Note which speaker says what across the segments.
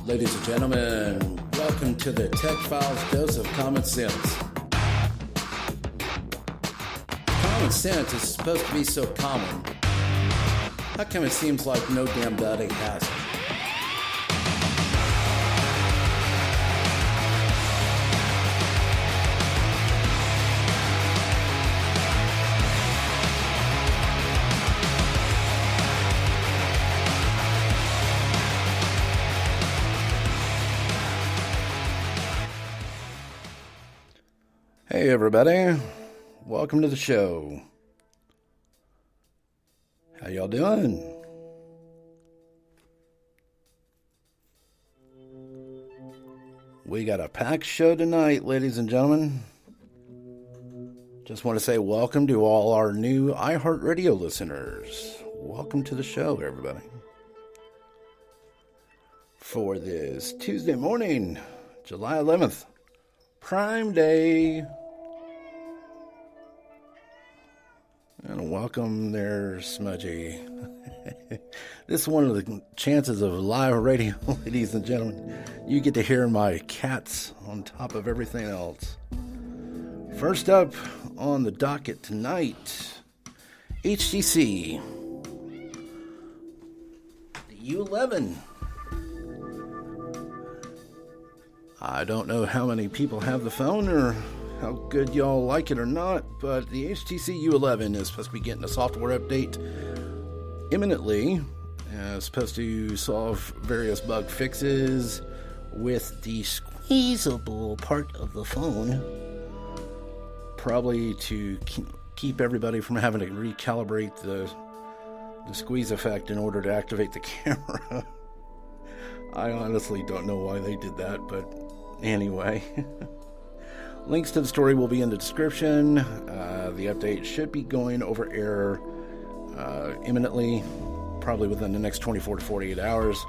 Speaker 1: Ladies and gentlemen, welcome to the Tech Files Dose of Common Sense. Common sense is supposed to be so common. How come it seems like no damn body has it? Hey everybody, welcome to the show. How y'all doing? We got a packed show tonight, ladies and gentlemen. Just want to say welcome to all our new iHeart Radio listeners. Welcome to the show, everybody. For this Tuesday morning, July 11th, Prime Day. And welcome there, Smudgy. This is one of the chances of live radio, ladies and gentlemen. You get to hear my cats on top of everything else. First up on the docket tonight, HTC U11. I don't know how many people have the phone or how good y'all like it or not, but the HTC U11 is supposed to be getting a software update imminently. It's supposed to solve various bug fixes with the squeezable part of the phone, probably to keep everybody from having to recalibrate the squeeze effect in order to activate the camera. I honestly don't know why they did that, but anyway. Links to the story will be in the description. The update should be going over air imminently, probably within the next 24 to 48 hours.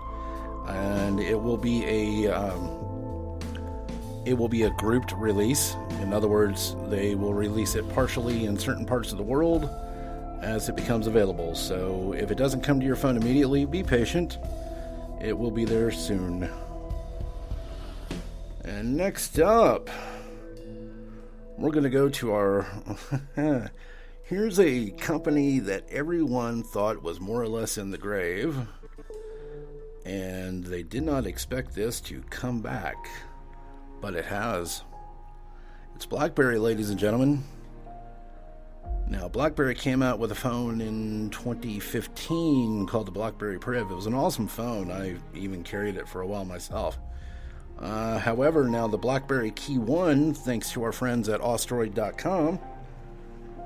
Speaker 1: And it will be a grouped release. In other words, they will release it partially in certain parts of the world as it becomes available. So if it doesn't come to your phone immediately, be patient. It will be there soon. And next up, we're going to go to our... Here's a company that everyone thought was more or less in the grave, and they did not expect this to come back, but it has. It's Blackberry, ladies and gentlemen. Now, Blackberry came out with a phone in 2015 called the Blackberry Priv. It was an awesome phone. I even carried it for a while myself. However, now the Blackberry KeyOne, thanks to our friends at Ostroid.com,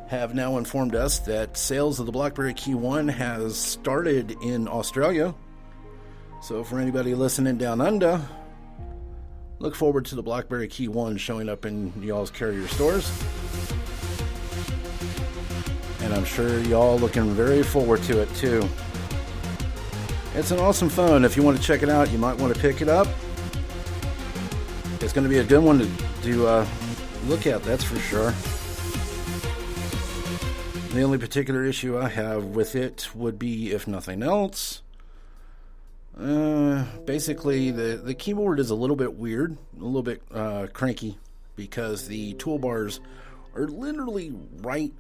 Speaker 1: have now informed us that sales of the Blackberry KeyOne has started in Australia. So for anybody listening down under, look forward to the Blackberry KeyOne showing up in y'all's carrier stores. And I'm sure y'all looking very forward to it too. It's an awesome phone. If you want to check it out, you might want to pick it up. It's going to be a good one to look at, that's for sure. The only particular issue I have with it would be, if nothing else, basically the keyboard is a little bit weird, a little bit cranky, because the toolbars are literally right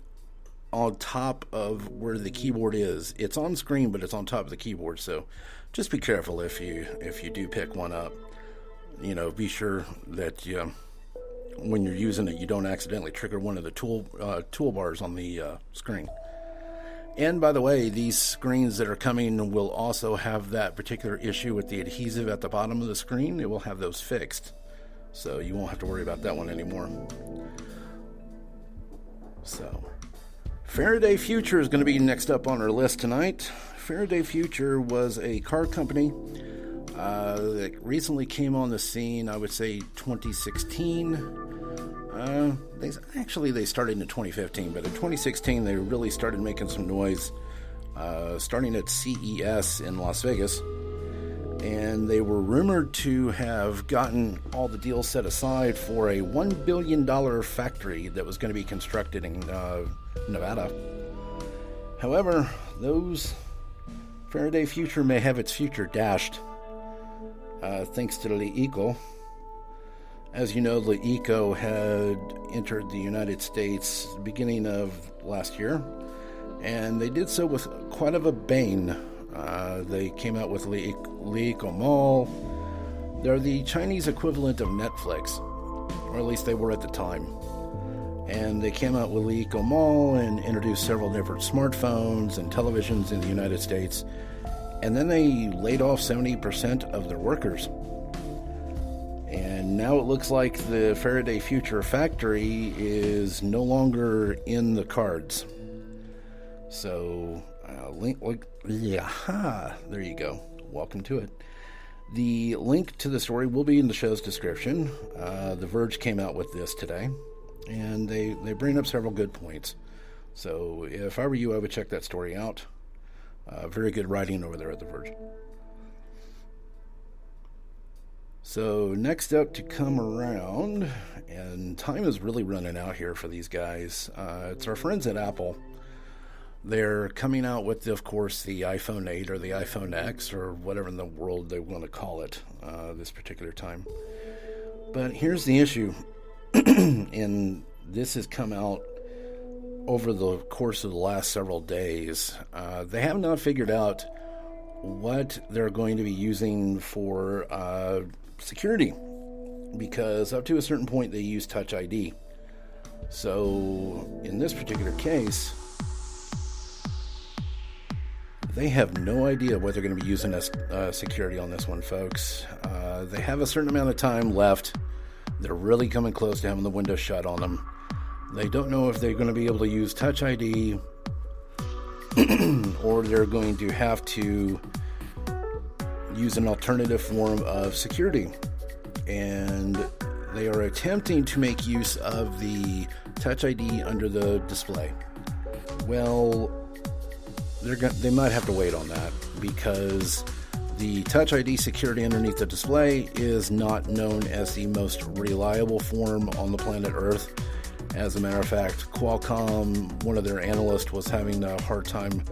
Speaker 1: on top of where the keyboard is. It's on screen, but it's on top of the keyboard, so just be careful if you do pick one up. You know, be sure that when you're using it, you don't accidentally trigger one of the toolbars on the screen. And by the way, these screens that are coming will also have that particular issue with the adhesive at the bottom of the screen. It will have those fixed, so you won't have to worry about that one anymore. So Faraday Future is going to be next up on our list tonight. Faraday Future was a car company that recently came on the scene, I would say 2016. They started in 2015, but in 2016 they really started making some noise, starting at CES in Las Vegas. And they were rumored to have gotten all the deals set aside for a $1 billion factory that was going to be constructed in Nevada. However, those Faraday Future may have its future dashed. thanks to LeEco. As you know, LeEco had entered the United States beginning of last year, and they did so with quite of a bang. They came out with LeEco Mall. They're the Chinese equivalent of Netflix, or at least they were at the time. And they came out with LeEco Mall and introduced several different smartphones and televisions in the United States. And then they laid off 70% of their workers. And now it looks like the Faraday Future factory is no longer in the cards. So, there you go. Welcome to it. The link to the story will be in the show's description. The Verge came out with this today, and they bring up several good points. So if I were you, I would check that story out. Very good writing over there at The Verge. So next up to come around, and time is really running out here for these guys. It's our friends at Apple. They're coming out with, of course, the iPhone 8 or the iPhone X or whatever in the world they want to call it this particular time. But here's the issue, and this has come out over the course of the last several days. They have not figured out what they're going to be using for security, because up to a certain point they use Touch ID. So in this particular case, they have no idea what they're going to be using as security on this one, folks. They have a certain amount of time left. They're really coming close to having the window shut on them. They don't know if they're going to be able to use Touch ID or they're going to have to use an alternative form of security. And they are attempting to make use of the Touch ID under the display. Well, they might have to wait on that, because the Touch ID security underneath the display is not known as the most reliable form on the planet Earth. As a matter of fact, Qualcomm, one of their analysts, was having a hard time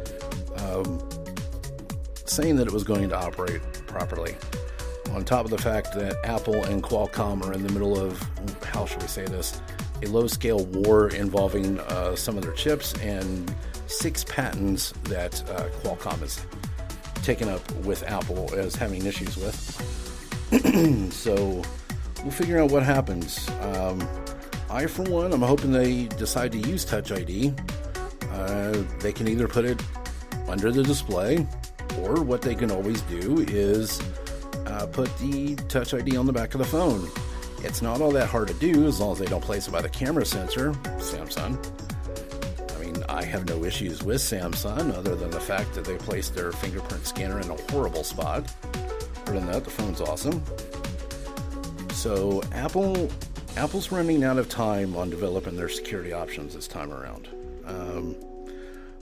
Speaker 1: saying that it was going to operate properly. On top of the fact that Apple and Qualcomm are in the middle of, how should we say this, a low-scale war involving some of their chips and 6 patents that Qualcomm has taken up with Apple as having issues with. So we'll figure out what happens. I, for one, I'm hoping they decide to use Touch ID. They can either put it under the display, or what they can always do is put the Touch ID on the back of the phone. It's not all that hard to do as long as they don't place it by the camera sensor, Samsung. I have no issues with Samsung other than the fact that they placed their fingerprint scanner in a horrible spot. Other than that, the phone's awesome. So Apple's running out of time on developing their security options this time around.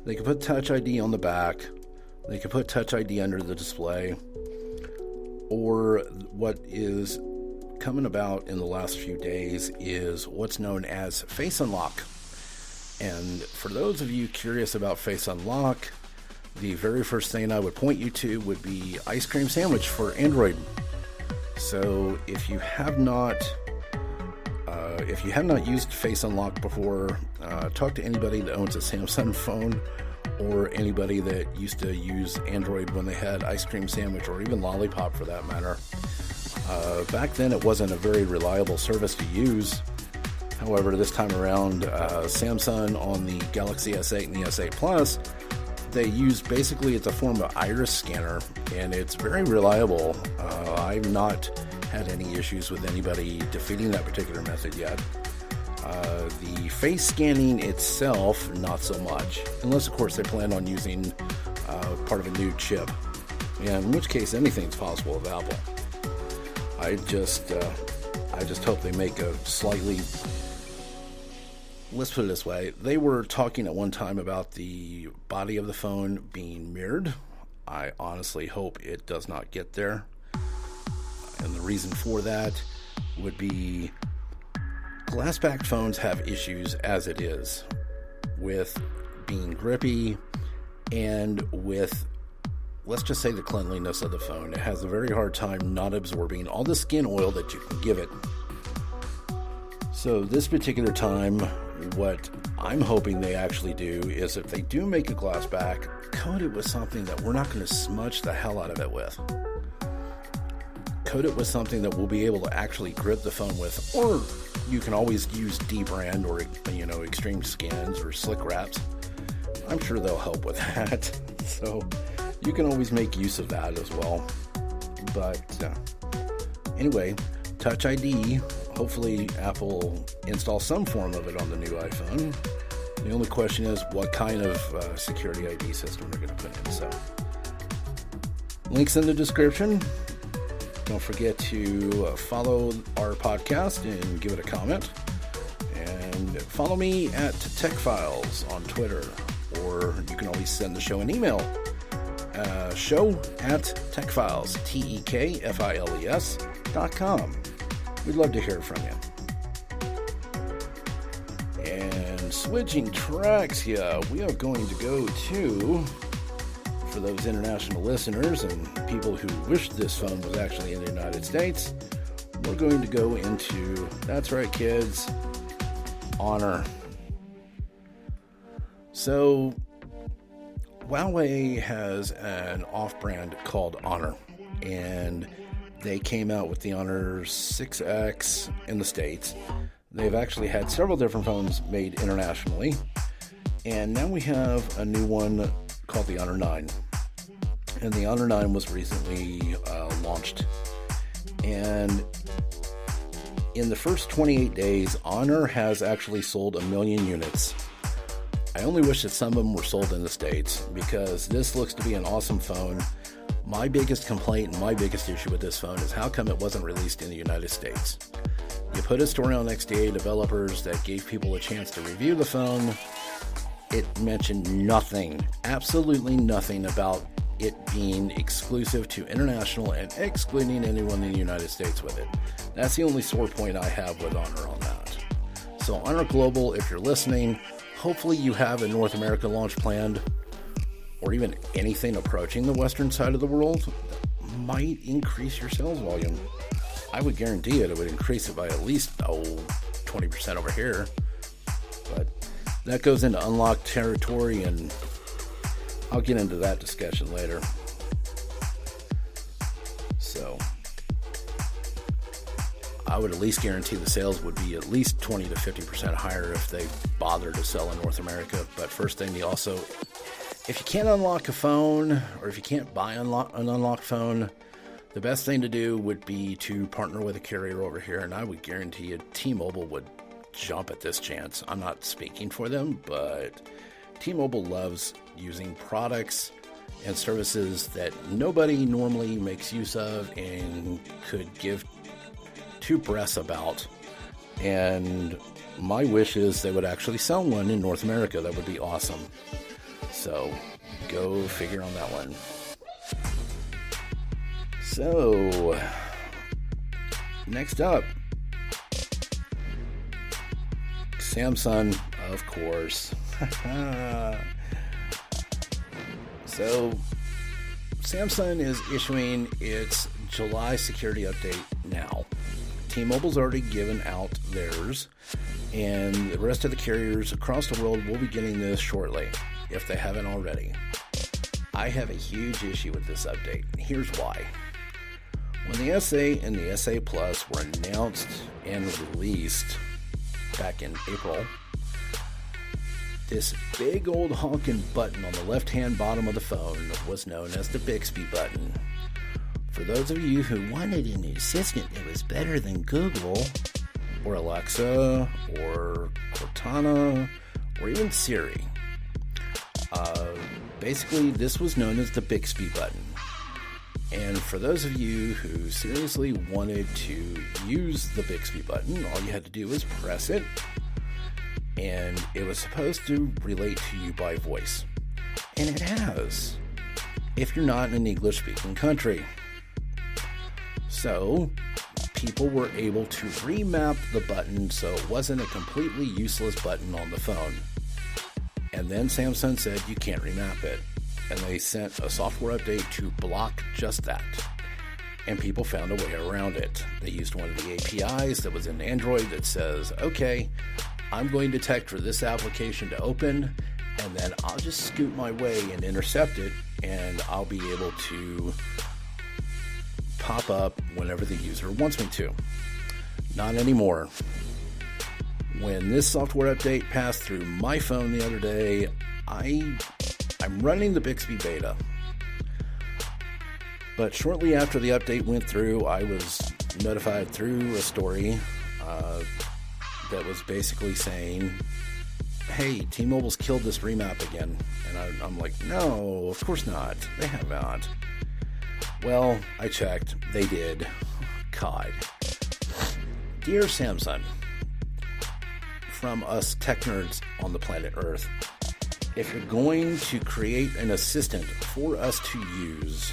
Speaker 1: They can put Touch ID on the back. They can put Touch ID under the display. Or what is coming about in the last few days is what's known as Face Unlock. And for those of you curious about Face Unlock, the very first thing I would point you to would be Ice Cream Sandwich for Android. So if you have not used Face Unlock before, talk to anybody that owns a Samsung phone or anybody that used to use Android when they had Ice Cream Sandwich, or even Lollipop for that matter. Back then it wasn't a very reliable service to use. However, this time around, Samsung on the Galaxy S8 and the S8 Plus, they use basically, it's a form of iris scanner, and it's very reliable. I've not had any issues with anybody defeating that particular method yet. The face scanning itself, not so much, unless of course they plan on using part of a new chip, in which case anything's possible with Apple. I just hope they make a slightly, let's put it this way, they were talking at one time about the body of the phone being mirrored. I honestly hope it does not get there. And the reason for that would be glass-backed phones have issues as it is with being grippy and with let's just say the cleanliness of the phone. It has a very hard time not absorbing all the skin oil that you can give it. So this particular time, what I'm hoping they actually do is if they do make a glass back, coat it with something that we're not going to smudge the hell out of it with. Coat it with something that we'll be able to actually grip the phone with, or you can always use D-brand or, extreme skins or slick wraps. I'm sure they'll help with that. So you can always make use of that as well. But anyway, Touch ID, hopefully Apple installs some form of it on the new iPhone. The only question is what kind of security ID system they're going to put in. So links in the description. Don't forget to follow our podcast and give it a comment. And follow me at Tech Files on Twitter, or you can always send the show an email. Show at techfiles, TEKFILES.com. We'd love to hear from you. And switching tracks here, we are going to go to, for those international listeners and people who wish this phone was actually in the United States, we're going to go into, that's right kids, Honor. So Huawei has an off-brand called Honor, and they came out with the Honor 6X in the States. They've actually had several different phones made internationally, and now we have a new one called the Honor 9. And the Honor 9 was recently launched. And in the first 28 days, Honor has actually sold 1 million units. I only wish that some of them were sold in the States, because this looks to be an awesome phone. My biggest complaint and my biggest issue with this phone is how come it wasn't released in the United States. You put a story on XDA developers that gave people a chance to review the phone. It mentioned nothing, absolutely nothing about it being exclusive to international and excluding anyone in the United States with it. That's the only sore point I have with Honor on that. So Honor Global, if you're listening, hopefully you have a North America launch planned, or even anything approaching the western side of the world that might increase your sales volume. I would guarantee it would increase it by at least 20% over here. But that goes into unlocked territory, and I'll get into that discussion later. So I would at least guarantee the sales would be at least 20 to 50% higher if they bother to sell in North America. But first thing, if you can't unlock a phone, or if you can't buy an unlocked phone, the best thing to do would be to partner with a carrier over here, and I would guarantee you T-Mobile would jump at this chance. I'm not speaking for them, but T-Mobile loves using products and services that nobody normally makes use of and could give two breaths about. And my wish is they would actually sell one in North America. That would be awesome. So go figure on that one. So next up, Samsung, of course. So Samsung is issuing its July security update now. T-Mobile's already given out theirs, and the rest of the carriers across the world will be getting this shortly, if they haven't already. I have a huge issue with this update. Here's why. When the SA and the SA Plus were announced and released back in April, this big old honking button on the left-hand bottom of the phone was known as the Bixby button. For those of you who wanted an assistant that was better than Google, or Alexa, or Cortana, or even Siri, basically this was known as the Bixby button. And for those of you who seriously wanted to use the Bixby button, all you had to do was press it, and it was supposed to relate to you by voice. And it has, if you're not in an English-speaking country. So people were able to remap the button so it wasn't a completely useless button on the phone. And then Samsung said you can't remap it. and they sent a software update to block just that. And people found a way around it. They used one of the APIs that was in Android that says, okay, I'm going to detect for this application to open, and then I'll just scoot my way and intercept it, and I'll be able to pop up whenever the user wants me to. Not anymore. When this software update passed through my phone the other day, I'm running the Bixby beta. But shortly after the update went through, I was notified through a story that was basically saying, hey, T-Mobile's killed this remap again. And I'm like, no, of course not. They have not. Well, I checked. They did. God. Dear Samsung, from us tech nerds on the planet Earth, if you're going to create an assistant for us to use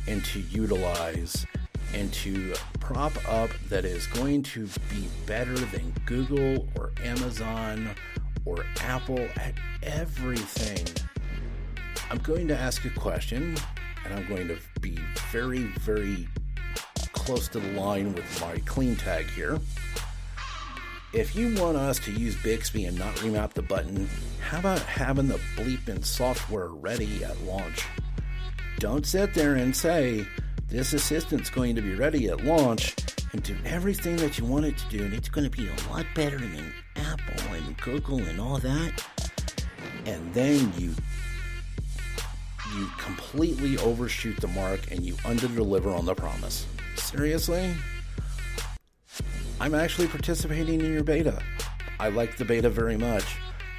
Speaker 1: and to utilize and to prop up that is going to be better than Google or Amazon or Apple at everything, I'm going to ask a question, and I'm going to be very, very close to the line with my clean tag here. If you want us to use Bixby and not remap the button, how about having the bleeping software ready at launch? Don't sit there and say, this assistant's going to be ready at launch and do everything that you want it to do, and it's going to be a lot better than Apple and Google and all that. And then you completely overshoot the mark and you underdeliver on the promise. Seriously? I'm actually participating in your beta. I like the beta very much.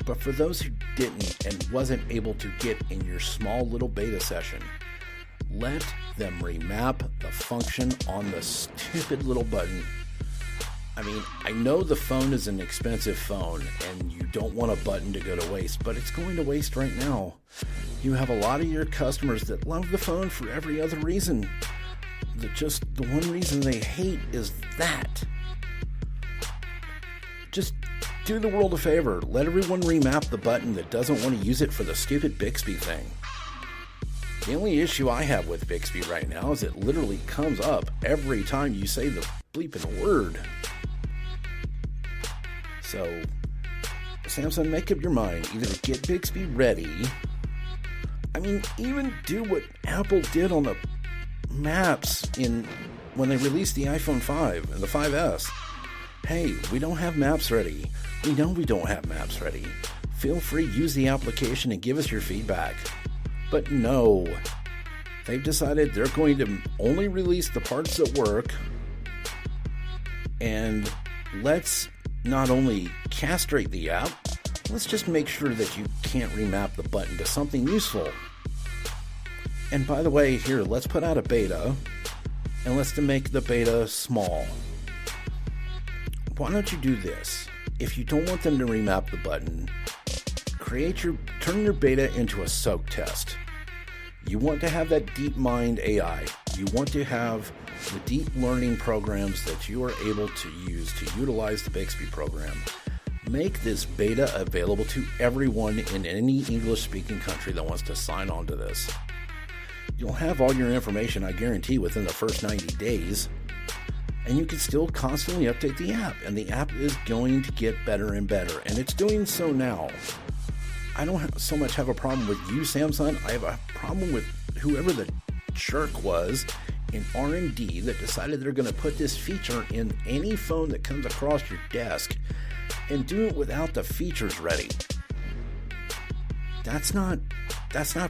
Speaker 1: But for those who didn't and wasn't able to get in your small little beta session, let them remap the function on the stupid little button. I mean, I know the phone is an expensive phone and you don't want a button to go to waste, but it's going to waste right now. You have a lot of your customers that love the phone for every other reason. The one reason they hate is that. Just do the world a favor. Let everyone remap the button that doesn't want to use it for the stupid Bixby thing. The only issue I have with Bixby right now is it literally comes up every time you say the bleeping word. So, Samsung, make up your mind. Either get Bixby ready. I mean, even do what Apple did on the maps when they released the iPhone 5 and the 5S. Hey, we don't have maps ready. We know we don't have maps ready. Feel free, use the application and give us your feedback. But no, they've decided they're going to only release the parts that work, and let's not only castrate the app, let's just make sure that you can't remap the button to something useful. And by the way, here, let's put out a beta, and let's make the beta small. Why don't you do this? If you don't want them to remap the button, turn your beta into a soak test. You want to have that DeepMind AI. You want to have the deep learning programs that you are able to use to utilize the Bixby program. Make this beta available to everyone in any English-speaking country that wants to sign on to this. You'll have all your information, I guarantee, within the first 90 days. And you can still constantly update the app. And the app is going to get better and better. And it's doing so now. I don't so much have a problem with you, Samsung. I have a problem with whoever the jerk was in R&D that decided they're going to put this feature in any phone that comes across your desk and do it without the features ready. That's not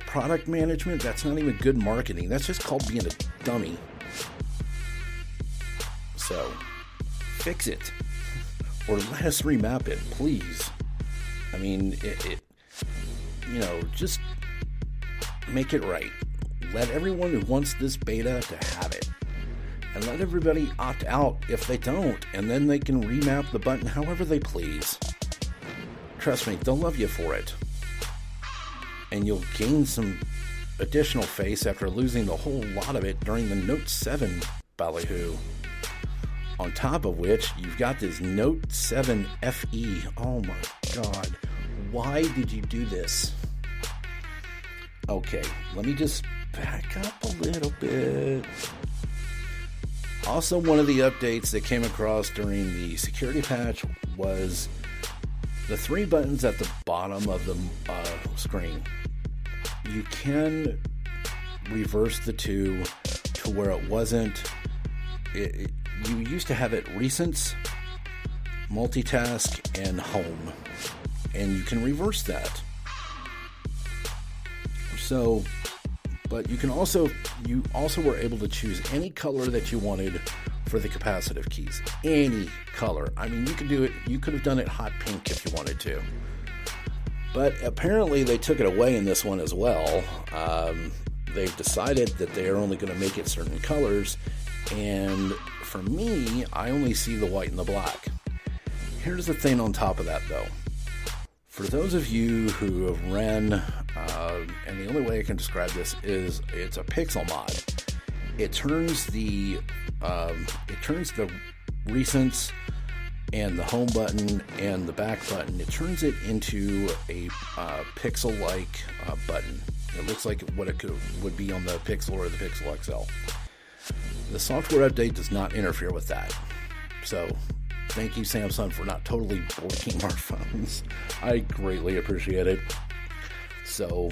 Speaker 1: product management. That's not even good marketing. That's just called being a dummy. So, fix it. Or let us remap it, please. I mean, just make it right. Let everyone who wants this beta to have it. And let everybody opt out if they don't. And then they can remap the button however they please. Trust me, they'll love you for it. And you'll gain some additional face after losing the whole lot of it during the Note 7 ballyhoo. On top of which, you've got this Note 7 FE. Oh my God. Why did you do this? Okay, let me just back up a little bit. Also, one of the updates that came across during the security patch was the 3 buttons at the bottom of the screen. You can reverse the 2 to where it wasn't. You used to have it recents, multitask, and home, and you can reverse that. So, but you also were able to choose any color that you wanted for the capacitive keys. Any color. I mean, you could do it. You could have done it hot pink if you wanted to. But apparently they took it away in this one as well. They've decided that they are only going to make it certain colors. And for me, I only see the white and the black. Here's the thing on top of that, though. For those of you who have ran, and the only way I can describe this is it's a pixel mod. It turns the recents and the home button and the back button. It turns it into a pixel-like button. It looks like what it would be on the Pixel or the Pixel XL. The software update does not interfere with that. So, thank you, Samsung, for not totally breaking our phones. I greatly appreciate it. So,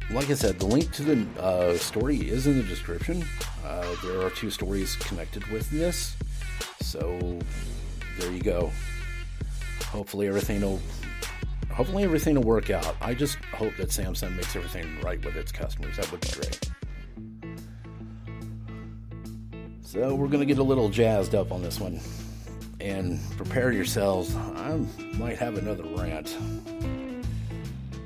Speaker 1: like I said, the link to the story is in the description. There are 2 stories connected with this. So, there you go. Hopefully everything will work out. I just hope that Samsung makes everything right with its customers. That would be great. So we're going to get a little jazzed up on this one. And prepare yourselves. I might have another rant.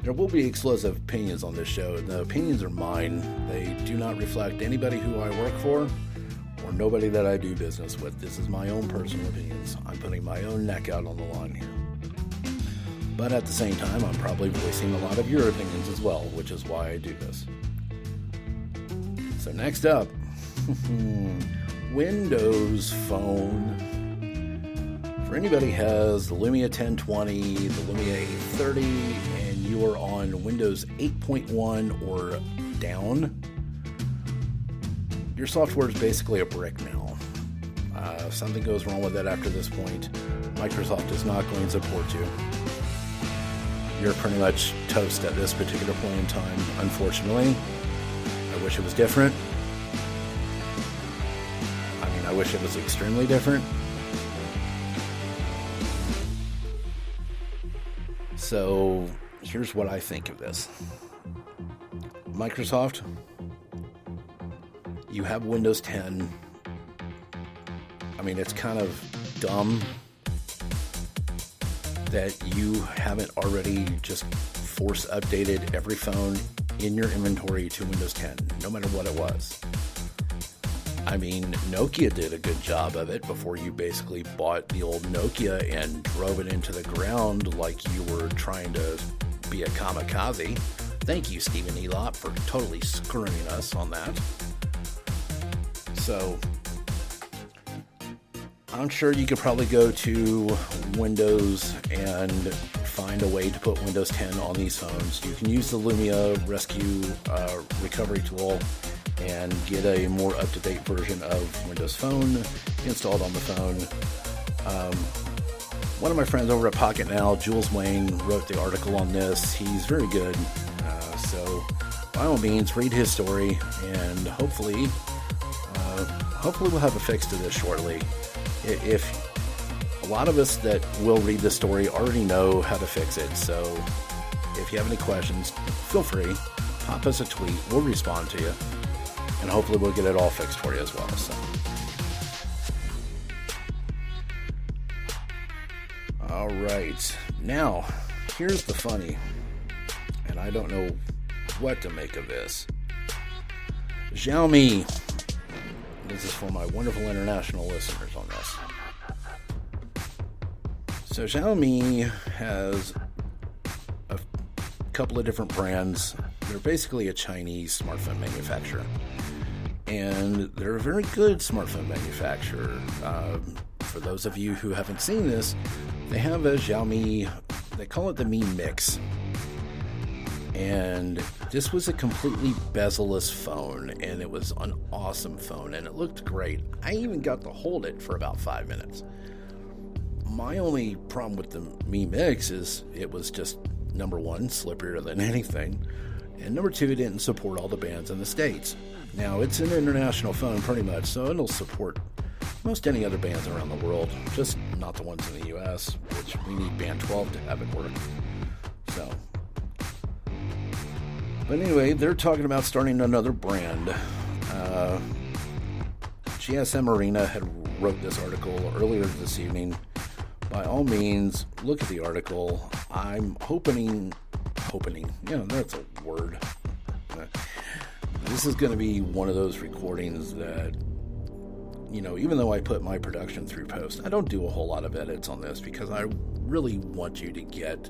Speaker 1: There will be explosive opinions on this show. The opinions are mine. They do not reflect anybody who I work for or nobody that I do business with. This is my own personal opinions. I'm putting my own neck out on the line here. But at the same time, I'm probably voicing a lot of your opinions as well, which is why I do this. So next up, Windows Phone. For anybody who has the Lumia 1020, the Lumia 830, and you are on Windows 8.1 or down, your software is basically a brick now. If something goes wrong with it after this point, Microsoft is not going to support you. You're pretty much toast at this particular point in time, unfortunately. I wish it was different. I wish it was extremely different. So, here's what I think of this. Microsoft, you have Windows 10. It's kind of dumb that you haven't already just force updated every phone in your inventory to Windows 10, no matter what it was. Nokia did a good job of it before you basically bought the old Nokia and drove it into the ground like you were trying to be a kamikaze. Thank you, Stephen Elop, for totally screwing us on that. So, I'm sure you could probably go to Windows and find a way to put Windows 10 on these phones. You can use the Lumia Rescue recovery tool and get a more up-to-date version of Windows Phone installed on the phone. One of my friends over at Pocket Now, Jules Wayne, wrote the article on this. He's very good. So by all means, read his story, and hopefully we'll have a fix to this shortly. If a lot of us that will read this story already know how to fix it, so if you have any questions, feel free, pop us a tweet, we'll respond to you. And hopefully we'll get it all fixed for you as well. So, all right. Now, here's the funny, and I don't know what to make of this. Xiaomi. This is for my wonderful international listeners on this. So Xiaomi has a couple of different brands. They're basically a Chinese smartphone manufacturer. And they're a very good smartphone manufacturer. For those of you who haven't seen this, they have a Xiaomi, they call it the Mi Mix. And this was a completely bezel-less phone, and it was an awesome phone, and it looked great. I even got to hold it for about 5 minutes. My only problem with the Mi Mix is it was just, number one, slipperier than anything, and number two, it didn't support all the bands in the States. Now, it's an international phone pretty much, so it'll support most any other bands around the world, just not the ones in the US, which we need band 12 to have it work. So, but anyway, they're talking about starting another brand. GSM Arena had wrote this article earlier this evening. By all means, look at the article. I'm hoping, that's a word. This is going to be one of those recordings that, even though I put my production through post, I don't do a whole lot of edits on this because I really want you to get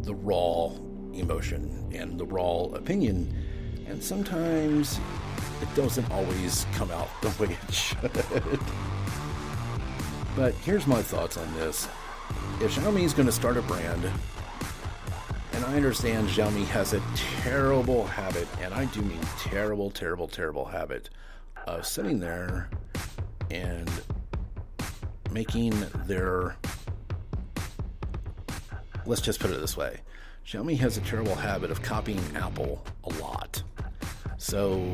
Speaker 1: the raw emotion and the raw opinion, and sometimes it doesn't always come out the way it should. But here's my thoughts on this. If Xiaomi is going to start a brand, and I understand Xiaomi has a terrible habit, and I do mean terrible, terrible, terrible habit, of sitting there and making their, let's just put it this way, Xiaomi has a terrible habit of copying Apple a lot. So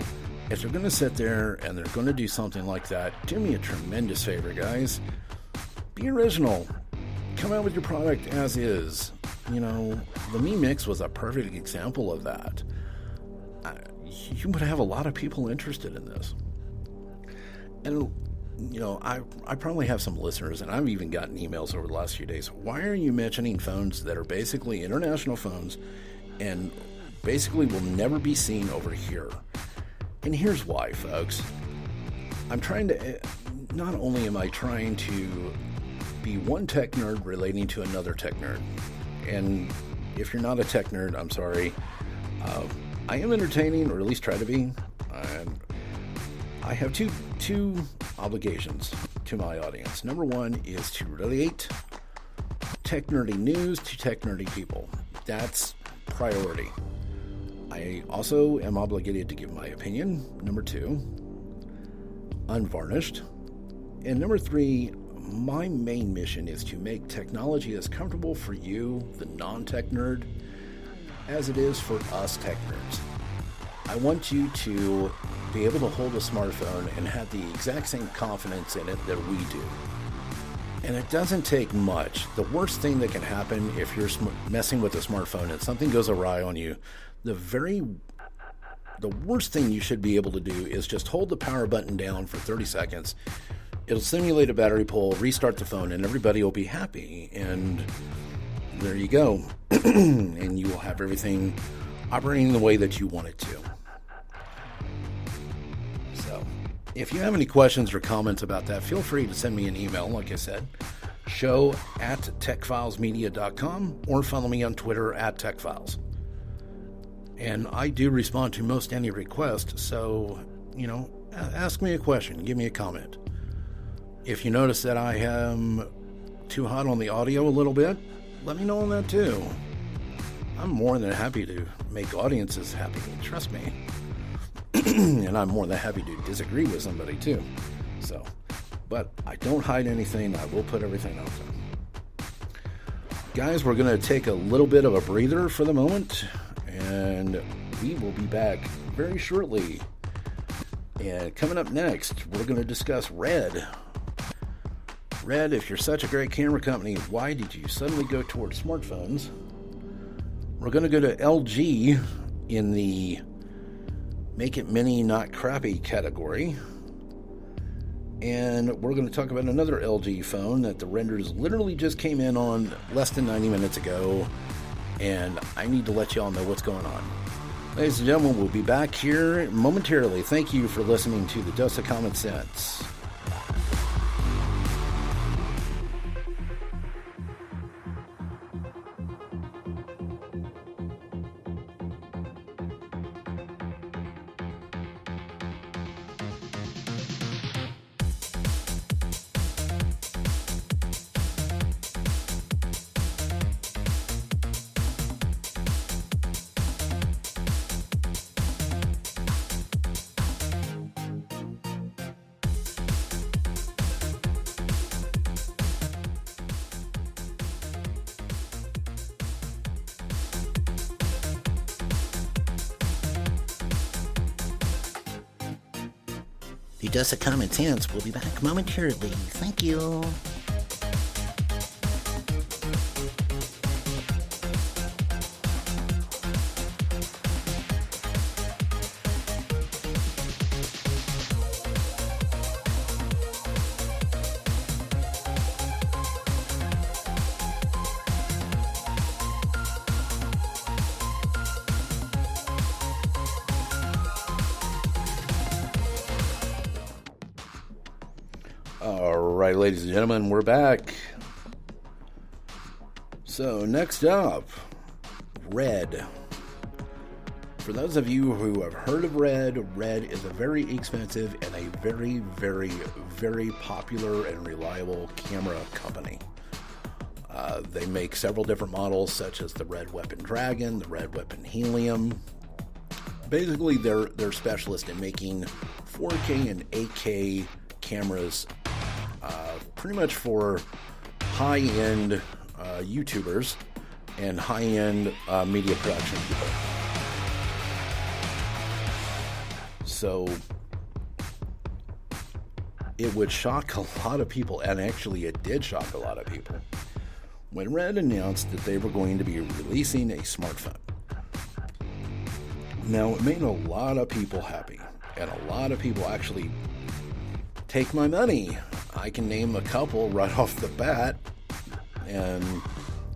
Speaker 1: if they're going to sit there and they're going to do something like that, do me a tremendous favor, guys. Be original. Come out with your product as is. The Mi Mix was a perfect example of that. You would have a lot of people interested in this. And, I probably have some listeners, and I've even gotten emails over the last few days. Why are you mentioning phones that are basically international phones and basically will never be seen over here? And here's why, folks. Not only am I trying to be one tech nerd relating to another tech nerd, and if you're not a tech nerd, I'm sorry. I am entertaining, or at least try to be. I have two obligations to my audience. Number one is to relate tech nerdy news to tech nerdy people. That's priority. I also am obligated to give my opinion. Number two, unvarnished. And number three, my main mission is to make technology as comfortable for you, the non-tech nerd, as it is for us tech nerds. I want you to be able to hold a smartphone and have the exact same confidence in it that we do. And it doesn't take much. The worst thing that can happen if you're messing with a smartphone and something goes awry on you, the worst thing you should be able to do is just hold the power button down for 30 seconds. It'll simulate a battery pull, restart the phone, and everybody will be happy. And there you go. And you will have everything operating the way that you want it to. So, if you have any questions or comments about that, feel free to send me an email, like I said, show@techfilesmedia.com, or follow me on Twitter @techfiles. And I do respond to most any request, so, ask me a question, give me a comment. If you notice that I am too hot on the audio a little bit, let me know on that too. I'm more than happy to make audiences happy, trust me. And I'm more than happy to disagree with somebody too. So, but I don't hide anything, I will put everything out there. Guys, we're going to take a little bit of a breather for the moment, and we will be back very shortly. And coming up next, we're going to discuss Red. Red, if you're such a great camera company, why did you suddenly go towards smartphones? We're going to go to LG in the Make It Mini Not Crappy category. And we're going to talk about another LG phone that the renders literally just came in on less than 90 minutes ago. And I need to let y'all know what's going on. Ladies and gentlemen, we'll be back here momentarily. Thank you for listening to the Dose of Common Sense.
Speaker 2: The Dust of Common Sense will be back momentarily. Thank you.
Speaker 1: All right, ladies and gentlemen, we're back. So next up, Red. For those of you who have heard of Red, Red is a very expensive and a very, very, very popular and reliable camera company. They make several different models, such as the Red Weapon Dragon, the Red Weapon Helium. Basically, they're specialists in making 4K and 8K cameras, pretty much for high-end YouTubers and high-end media production people. So it would shock a lot of people, and actually it did shock a lot of people, when Red announced that they were going to be releasing a smartphone. Now, it made a lot of people happy, and a lot of people actually take my money. I can name a couple right off the bat, and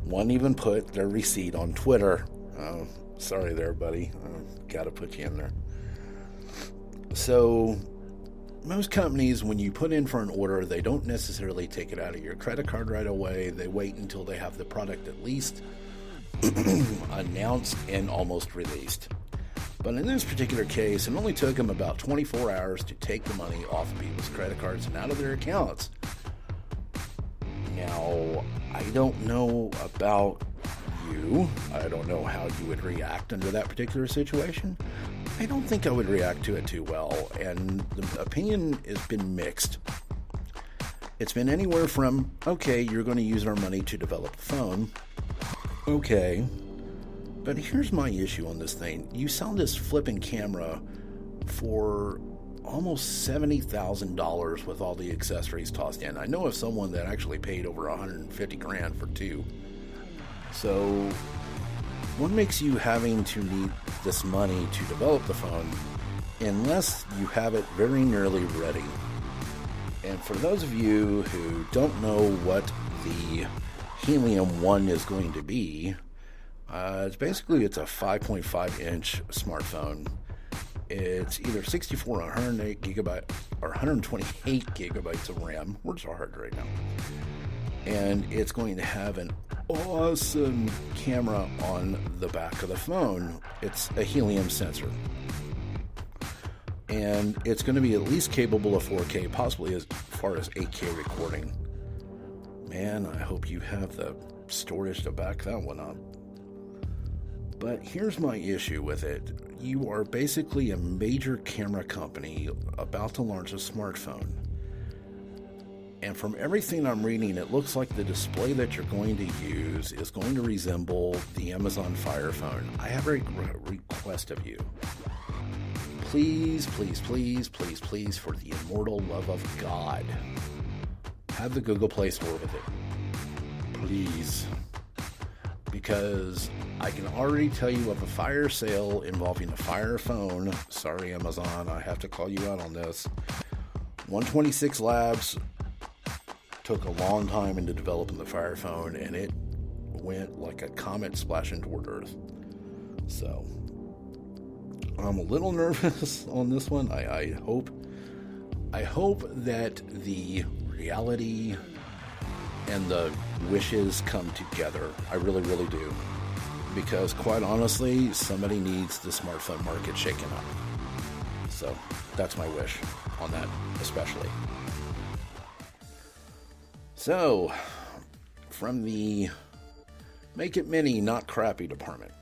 Speaker 1: one even put their receipt on Twitter. Oh, sorry there, buddy. Gotta put you in there. So, most companies, when you put in for an order, they don't necessarily take it out of your credit card right away. They wait until they have the product at least announced and almost released. But in this particular case, it only took them about 24 hours to take the money off of people's credit cards and out of their accounts. Now, I don't know about you. I don't know how you would react under that particular situation. I don't think I would react to it too well, and the opinion has been mixed. It's been anywhere from, okay, you're going to use our money to develop a phone. Okay. But here's my issue on this thing. You sell this flipping camera for almost $70,000 with all the accessories tossed in. I know of someone that actually paid over $150,000 for two. So what makes you having to need this money to develop the phone unless you have it very nearly ready? And for those of you who don't know what the Helium 1 is going to be, it's a 5.5 inch smartphone. It's either 64 or 108 gigabyte or 128 gigabytes of RAM. Words are hard right now. And it's going to have an awesome camera on the back of the phone. It's a helium sensor. And it's going to be at least capable of 4K, possibly as far as 8K recording. Man, I hope you have the storage to back that one up. But here's my issue with it. You are basically a major camera company about to launch a smartphone. And from everything I'm reading, it looks like the display that you're going to use is going to resemble the Amazon Fire Phone. I have a request of you. Please, please, please, please, please, for the immortal love of God, have the Google Play Store with it. Please. Because I can already tell you of a fire sale involving a Fire Phone. Sorry, Amazon, I have to call you out on this. 126 Labs took a long time into developing the Fire Phone, and it went like a comet splashing toward Earth. So, I'm a little nervous on this one. I hope that the reality and the wishes come together. I really, really do. Because quite honestly, somebody needs the smartphone market shaken up. So that's my wish on that, especially. So, from the Make It Mini, Not Crappy department.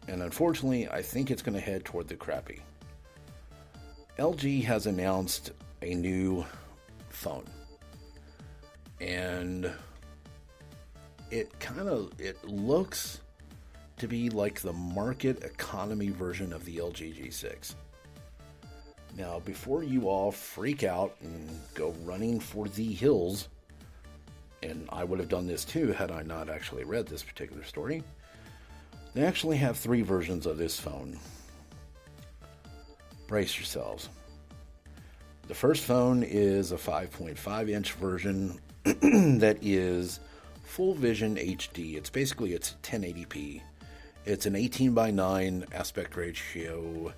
Speaker 1: And unfortunately, I think it's going to head toward the crappy. LG has announced a new phone. And it looks to be like the market economy version of the LG G6. Now, before you all freak out and go running for the hills, and I would have done this too had I not actually read this particular story, they actually have 3 versions of this phone. Brace yourselves. The first phone is a 5.5-inch version that is full vision HD. It's 1080p. It's an 18:9 aspect ratio,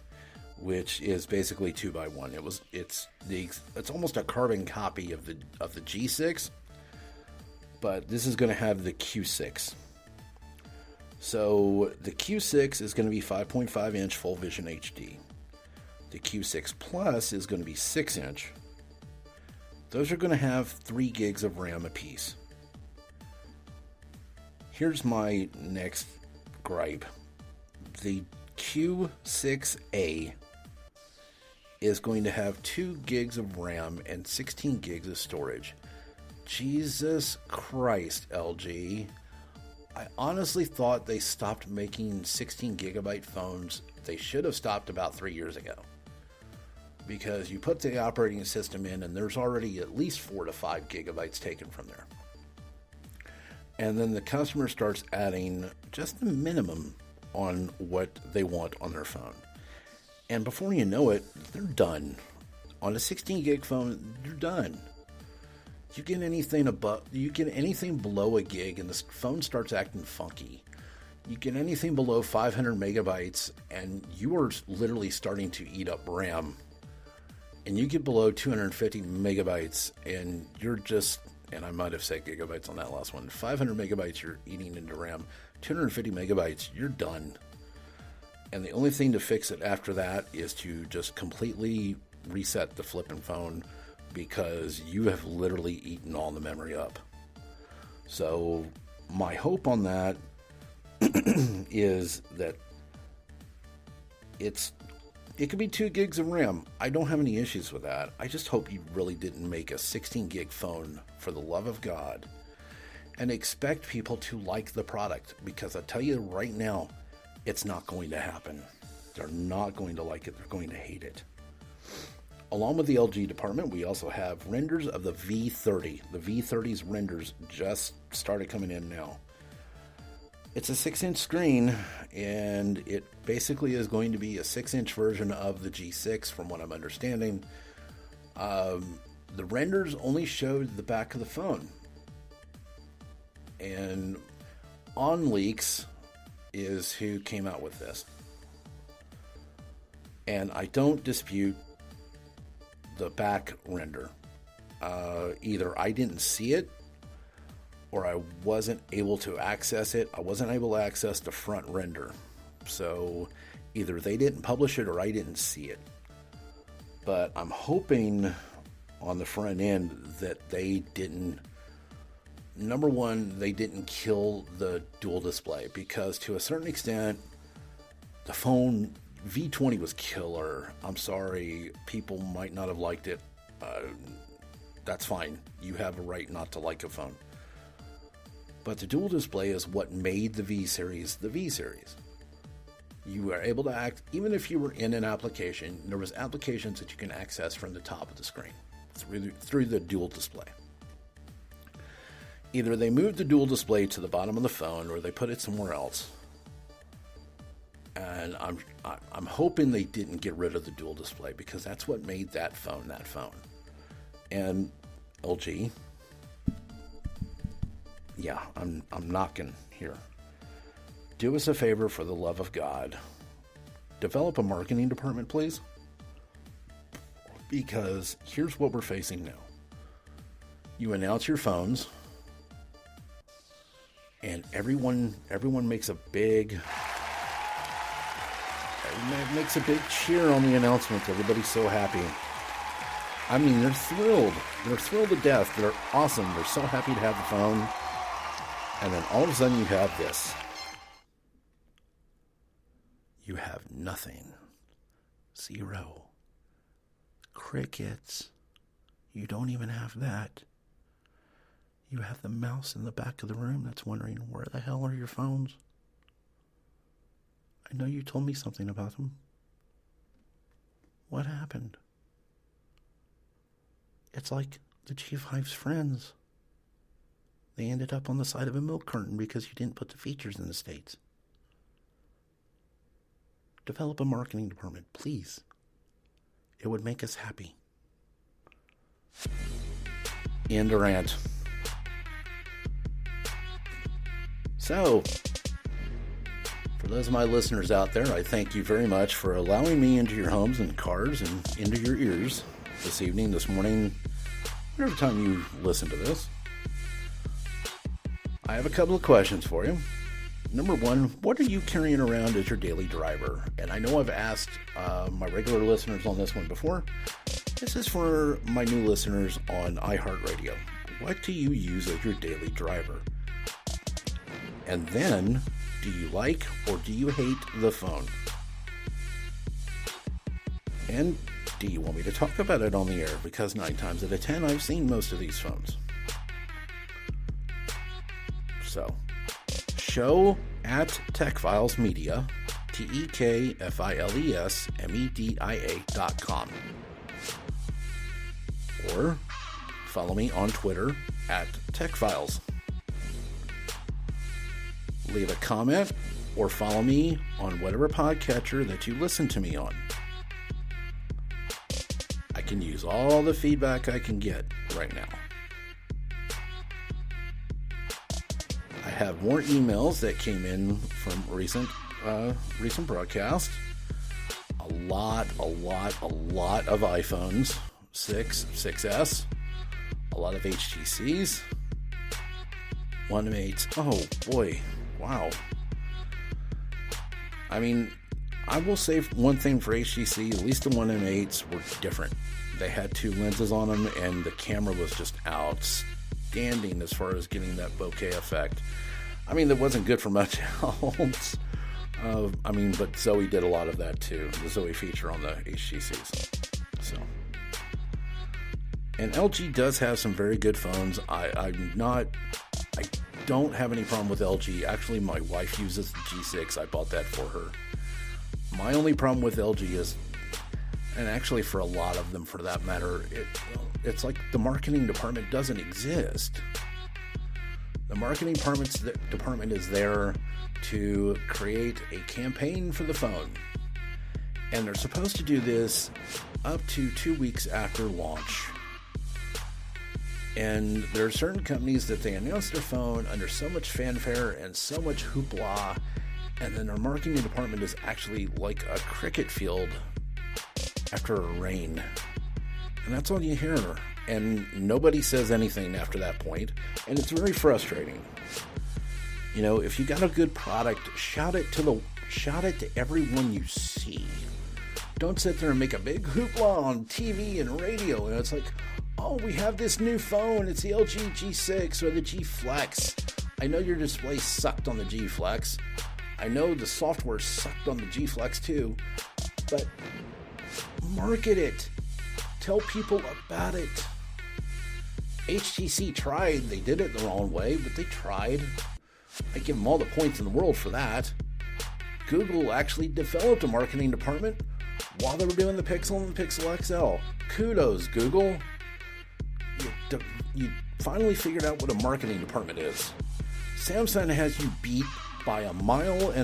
Speaker 1: which is basically 2:1. It's almost a carbon copy of the G6, but this is going to have the Q6. So the Q6 is going to be 5.5-inch full vision HD. The Q6 Plus is going to be 6-inch. Those are going to have 3 gigs of RAM apiece. Here's my next gripe. The Q6A is going to have 2 gigs of RAM and 16 gigs of storage. Jesus Christ, LG. I honestly thought they stopped making 16 gigabyte phones. They should have stopped about 3 years ago. Because you put the operating system in and there's already at least 4 to 5 gigabytes taken from there. And then the customer starts adding just the minimum on what they want on their phone. And before you know it, they're done. On a 16 gig phone, you're done. You get anything below a gig and the phone starts acting funky. You get anything below 500 megabytes and you are literally starting to eat up RAM. And you get below 250 megabytes and you're just, and I might have said gigabytes on that last one, 500 megabytes you're eating into RAM, 250 megabytes, you're done. And the only thing to fix it after that is to just completely reset the flipping phone because you have literally eaten all the memory up. So my hope on that is that it could be 2 gigs of RAM. I don't have any issues with that. I just hope you really didn't make a 16 gig phone for the love of God and expect people to like the product, because I tell you right now, it's not going to happen. They're not going to like it. They're going to hate it. Along with the LG department, we also have renders of the V30. The V30's renders just started coming in now. It's a 6-inch screen, and it basically is going to be a 6-inch version of the G6, from what I'm understanding. The renders only showed the back of the phone. And OnLeaks is who came out with this. And I don't dispute the back render. Either I didn't see it, or I wasn't able to access it. I wasn't able to access the front render. So either they didn't publish it or I didn't see it. But I'm hoping on the front end that they didn't, number one, they didn't kill the dual display, because to a certain extent, the phone V20 was killer. I'm sorry, people might not have liked it. That's fine. You have a right not to like a phone. But the dual display is what made the V series the V series. You were able to act, even if you were in an application, there was applications that you can access from the top of the screen through the dual display. Either they moved the dual display to the bottom of the phone or they put it somewhere else. And I'm hoping they didn't get rid of the dual display, because that's what made that phone. And LG, yeah, I'm knocking here. Do us a favor, for the love of God. Develop a marketing department, please. Because here's what we're facing now. You announce your phones, and everyone makes a big cheer on the announcement. Everybody's so happy. I mean, they're thrilled. They're thrilled to death. They're awesome. They're so happy to have the phone. And then all of a sudden you have this. You have nothing. 0. Crickets. You don't even have that. You have the mouse in the back of the room that's wondering, where the hell are your phones? I know you told me something about them. What happened? It's like the G5's friends. They ended up on the side of a milk carton because you didn't put the features in the States. Develop a marketing department, please. It would make us happy. End of rant. So, for those of my listeners out there, I thank you very much for allowing me into your homes and cars and into your ears this evening, this morning, whatever time you listen to this. I have a couple of questions for you. Number one, what are you carrying around as your daily driver? And I know I've asked my regular listeners on this one before. This is for my new listeners on iHeart Radio. What do you use as your daily driver? And then, do you like or do you hate the phone? And do you want me to talk about it on the air? Because 9 times out of 10, I've seen most of these phones. So, show at TechFiles Media, TechFilesmedia.com. Or follow me on Twitter at TechFiles. Leave a comment or follow me on whatever podcatcher that you listen to me on. I can use all the feedback I can get right now. I have more emails that came in from recent broadcasts. A lot of iPhones, 6, 6S, a lot of HTCs, 1M8s. Oh boy, wow. I mean, I will say one thing for HTC, at least the 1M8s were different. They had 2 lenses on them, and the camera was just outstanding as far as getting that bokeh effect. I mean, that wasn't good for much else. But Zoe did a lot of that too. The Zoe feature on the HTCs. So, and LG does have some very good phones. I don't have any problem with LG. Actually, my wife uses the G6. I bought that for her. My only problem with LG is, and actually for a lot of them for that matter, it's like the marketing department doesn't exist. The marketing department is there to create a campaign for the phone. And they're supposed to do this up to 2 weeks after launch. And there are certain companies that they announce their phone under so much fanfare and so much hoopla, and then their marketing department is actually like a cricket field after a rain. And that's all you hear. And nobody says anything after that point, and it's very frustrating. You know, if you got a good product, shout it to everyone you see. Don't sit there and make a big hoopla on TV and radio, and it's like, oh, we have this new phone, it's the LG G6 or the G Flex. I know your display sucked on the G Flex. I know the software sucked on the G Flex too, but market it. Tell people about it. HTC tried. They did it the wrong way, but they tried. I give them all the points in the world for that. Google actually developed a marketing department while they were doing the Pixel and the Pixel XL. Kudos, Google. You finally figured out what a marketing department is. Samsung has you beat by 1.5 miles.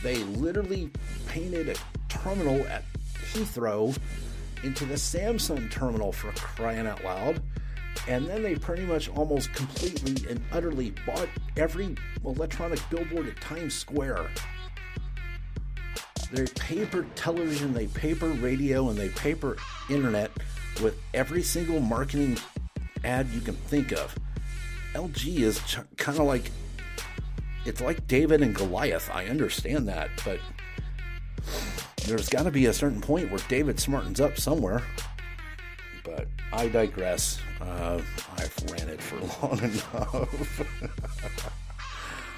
Speaker 1: They literally painted a terminal at Heathrow into the Samsung terminal, for crying out loud. And then they pretty much almost completely and utterly bought every electronic billboard at Times Square. They paper television, they paper radio, and they paper internet with every single marketing ad you can think of. LG is kind of like, it's like David and Goliath. I understand that, but there's got to be a certain point where David smartens up somewhere. But I digress. I've ranted for long enough.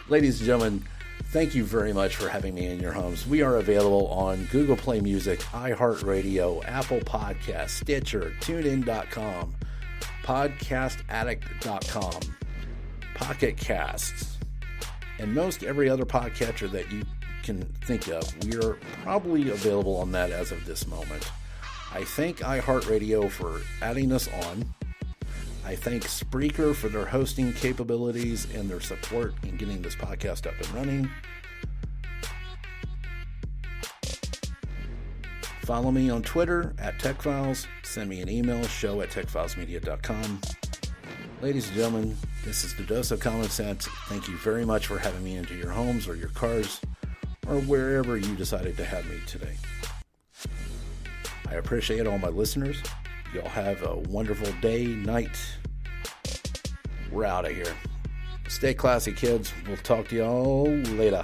Speaker 1: Ladies and gentlemen, thank you very much for having me in your homes. We are available on Google Play Music, iHeartRadio, Apple Podcasts, Stitcher, TuneIn.com, PodcastAddict.com, Pocket Casts, and most every other podcatcher that you can think of. We are probably available on that as of this moment. I thank iHeartRadio for adding us on. I thank Spreaker for their hosting capabilities and their support in getting this podcast up and running. Follow me on Twitter at TechFiles. Send me an email, show@techfilesmedia.com. Ladies and gentlemen, this is the Dose of Common Sense. Thank you very much for having me into your homes or your cars or wherever you decided to have me today. I appreciate all my listeners. Y'all have a wonderful day, night. We're out of here. Stay classy, kids. We'll talk to y'all later.